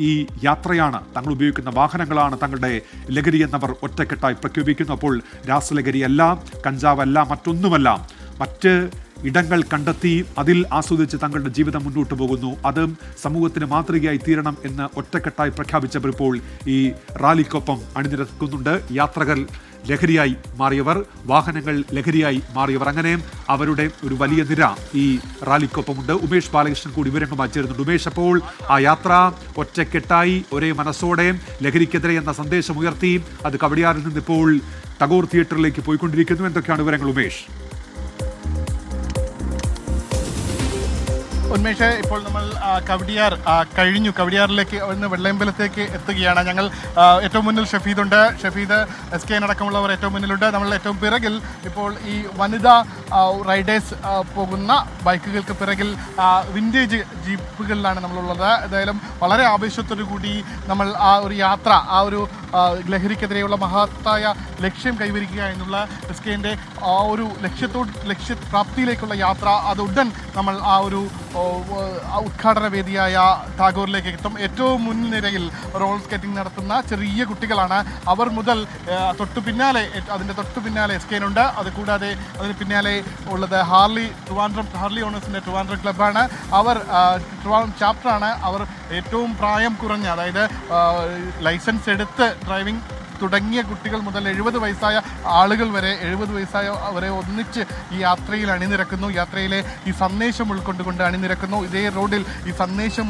ഈ യാത്രയാണ്, തങ്ങൾ ഉപയോഗിക്കുന്ന വാഹനങ്ങളാണ് തങ്ങളുടെ ലഹരി എന്നവർ ഒറ്റക്കെട്ടായി പ്രഖ്യാപിക്കുന്നു. അപ്പോൾ രാസലഹരിയല്ല, കഞ്ചാവല്ല, മറ്റൊന്നുമല്ല, മറ്റ് ഇടങ്ങൾ കണ്ടെത്തി അതിൽ ആസ്വദിച്ച് തങ്ങളുടെ ജീവിതം മുന്നോട്ട് പോകുന്നു. അത് സമൂഹത്തിന് മാതൃകയായി തീരണം എന്ന് ഒറ്റക്കെട്ടായി പ്രഖ്യാപിച്ചവർ ഇപ്പോൾ ഈ റാലിക്കൊപ്പം അണിനിരക്കുന്നുണ്ട്. യാത്രകൾ ലഹരിയായി മാറിയവർ, വാഹനങ്ങൾ ലഹരിയായി മാറിയവർ, അങ്ങനെ അവരുടെ ഒരു വലിയ നിര ഈ റാലിക്കൊപ്പമുണ്ട്. ഉമേഷ് ബാലകൃഷ്ണൻ കൂടി വിവരങ്ങളുമായി ചേരുന്നുണ്ട്. ഉമേഷ്, അപ്പോൾ ആ യാത്ര ഒറ്റക്കെട്ടായി ഒരേ മനസ്സോടെ ലഹരിക്കെതിരെ എന്ന സന്ദേശം ഉയർത്തി അത് കവടിയാറിൽ നിന്ന് ഇപ്പോൾ ടാഗോർ തിയേറ്ററിലേക്ക് പോയിക്കൊണ്ടിരിക്കുന്നു. എന്തൊക്കെയാണ് വിവരങ്ങൾ ഉമേഷ്? ഉന്മേഷ്, ഇപ്പോൾ നമ്മൾ കവടിയാർ കഴിഞ്ഞു. കവടിയാറിലേക്ക് ഒന്ന് വെള്ളയമ്പലത്തേക്ക് എത്തുകയാണ്. ഞങ്ങൾ ഏറ്റവും മുന്നിൽ ഷഫീദുണ്ട്. ഷഫീദ്, SK അടക്കമുള്ളവർ ഏറ്റവും മുന്നിലുണ്ട്. നമ്മൾ ഏറ്റവും പിറകിൽ ഇപ്പോൾ ഈ വനിതാ റൈഡേഴ്സ് പോകുന്ന ബൈക്കുകൾക്ക് പിറകിൽ വിൻറ്റേജ് ജീപ്പുകളിലാണ് നമ്മളുള്ളത്. എന്തായാലും വളരെ ആവേശത്തോടു കൂടി നമ്മൾ ആ ഒരു യാത്ര, ആ ഒരു ലഹരിക്കെതിരെയുള്ള മഹത്തായ ലക്ഷ്യം കൈവരിക്കുക എന്നുള്ള SKൻ്റെ ആ ഒരു ലക്ഷ്യപ്രാപ്തിയിലേക്കുള്ള യാത്ര, അത് ഉടൻ നമ്മൾ ആ ഒരു ഉദ്ഘാടന വേദിയായ ടാഗോറിലേക്ക് എത്തും. ഏറ്റവും മുൻനിരയിൽ റോളർ സ്കേറ്റിംഗ് നടത്തുന്ന ചെറിയ കുട്ടികളാണ്. അവർ മുതൽ അതിൻ്റെ തൊട്ടു പിന്നാലെ SKനുണ്ട്. അതുകൂടാതെ അതിന് പിന്നാലെ ഉള്ളത് ഹാർലി ഓണേഴ്സിൻ്റെ ട്രിവാൻഡ്രം ക്ലബ്ബാണ്. അവർ ട്രിവാൻഡ്രം ചാപ്റ്ററാണ്. അവർ ഏറ്റവും പ്രായം കുറഞ്ഞ, അതായത് ലൈസൻസ് എടുത്ത് ഡ്രൈവിംഗ് തുടങ്ങിയ കുട്ടികൾ മുതൽ 70 വയസ്സായ ആളുകൾ വരെ, 70 വയസ്സായ അവരെ ഒന്നിച്ച് ഈ യാത്രയിൽ അണിനിരക്കുന്നു. യാത്രയിലെ ഈ സന്ദേശം ഉൾക്കൊണ്ടുകൊണ്ട് അണിനിരക്കുന്നു. ഇതേ റോഡിൽ ഈ സന്ദേശം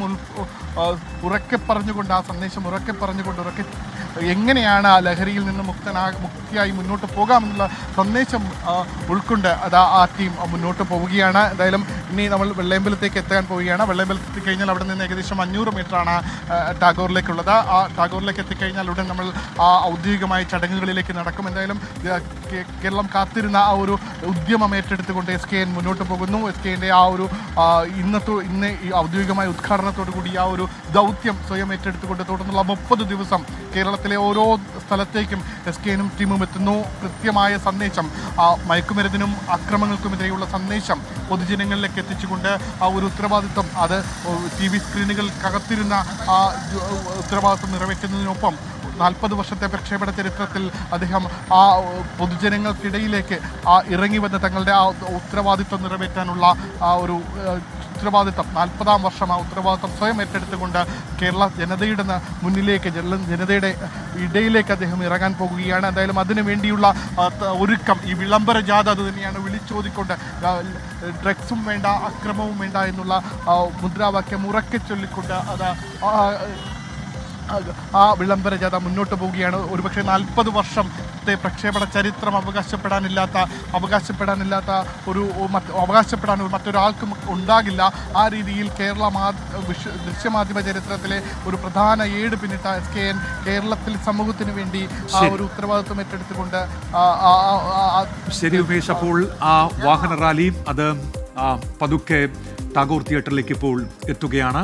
ഉറക്കെ പറഞ്ഞുകൊണ്ട് എങ്ങനെയാണ് ആ ലഹരിയിൽ നിന്ന് മുക്തിയായി മുന്നോട്ട് പോകാമെന്നുള്ള സന്ദേശം ഉൾക്കൊണ്ട് ആ ടീം മുന്നോട്ട് പോവുകയാണ്. എന്തായാലും ഇനി നമ്മൾ വെള്ളയമ്പലത്തേക്ക് എത്താൻ പോവുകയാണ്. വെള്ളയമ്പലത്തിൽ എത്തിക്കഴിഞ്ഞാൽ അവിടെ നിന്ന് ഏകദേശം 500 മീറ്ററാണ് ടാഗോറിലേക്കുള്ളത്. ആ ടാഗോറിലേക്ക് എത്തിക്കഴിഞ്ഞാൽ ഉടൻ നമ്മൾ ആ ഔദ്യോഗികമായ ചടങ്ങുകളിലേക്ക് നടക്കും. എന്തായാലും കേരളം കാത്തിരുന്ന ആ ഒരു ഉദ്യമം ഏറ്റെടുത്തുകൊണ്ട് SKN മുന്നോട്ട് പോകുന്നു. SKൻ്റെ ആ ഒരു ഇന്ന് ഈ ഔദ്യോഗികമായ ഉദ്ഘാടനത്തോടു കൂടി ആ ഒരു ദൗത്യം സ്വയം ഏറ്റെടുത്തുകൊണ്ട് തുടർന്നുള്ള 30 ദിവസം കേരളത്തിലെ ഓരോ സ്ഥലത്തേക്കും SKനും ടീമും എത്തുന്നു. കൃത്യമായ സന്ദേശം, മയക്കുമരുന്നിനും അക്രമങ്ങൾക്കുമെതിരെയുള്ള സന്ദേശം പൊതുജനങ്ങളിലേക്ക് എത്തിച്ചുകൊണ്ട് ആ ഒരു ഉത്തരവാദിത്വം, അത് TV സ്ക്രീനുകൾക്കകത്തിരുന്ന ആ ഉത്തരവാദിത്വം നിറവേറ്റുന്നതിനൊപ്പം 40 വർഷത്തെ പ്രക്ഷേപണ ചരിത്രത്തിൽ അദ്ദേഹം ആ പൊതുജനങ്ങൾക്കിടയിലേക്ക് ഇറങ്ങി വന്ന് തങ്ങളുടെ ആ ഉത്തരവാദിത്വം നിറവേറ്റാനുള്ള ആ ഒരു ഉത്തരവാദിത്വം, 40-ാം വർഷം ആ ഉത്തരവാദിത്വം സ്വയം ഏറ്റെടുത്തുകൊണ്ട് കേരള ജനതയുടെ മുന്നിലേക്ക്, ജനതയുടെ ഇടയിലേക്ക് അദ്ദേഹം ഇറങ്ങാൻ പോകുകയാണ്. എന്തായാലും അതിനു വേണ്ടിയുള്ള ഒരുക്കം, ഈ വിളംബര ജാഥ അത് തന്നെയാണ് വിളിച്ചോതിക്കൊണ്ട് ഡ്രഗ്സും വേണ്ട, അക്രമവും വേണ്ട എന്നുള്ള മുദ്രാവാക്യം ഉറക്കെ ചൊല്ലിക്കൊണ്ട് ആ വിളംബര ജാഥ മുന്നോട്ട് പോവുകയാണ്. ഒരുപക്ഷെ 40 വർഷത്തെ പ്രക്ഷേപണ ചരിത്രം അവകാശപ്പെടാൻ മറ്റൊരാൾക്കും ഉണ്ടാകില്ല. ആ രീതിയിൽ ദൃശ്യമാധ്യമ ചരിത്രത്തിലെ ഒരു പ്രധാന ഏട് പിന്നിട്ട SKN കേരളത്തിൽ സമൂഹത്തിന് വേണ്ടി ആ ഒരു ഉത്തരവാദിത്വം ഏറ്റെടുത്തുകൊണ്ട് ശരി ഉമേഷ്, അപ്പോൾ ആ വാഹന റാലിയും അത് പതുക്കെ ടാഗോർ തിയേറ്ററിലേക്ക് ഇപ്പോൾ എത്തുകയാണ്.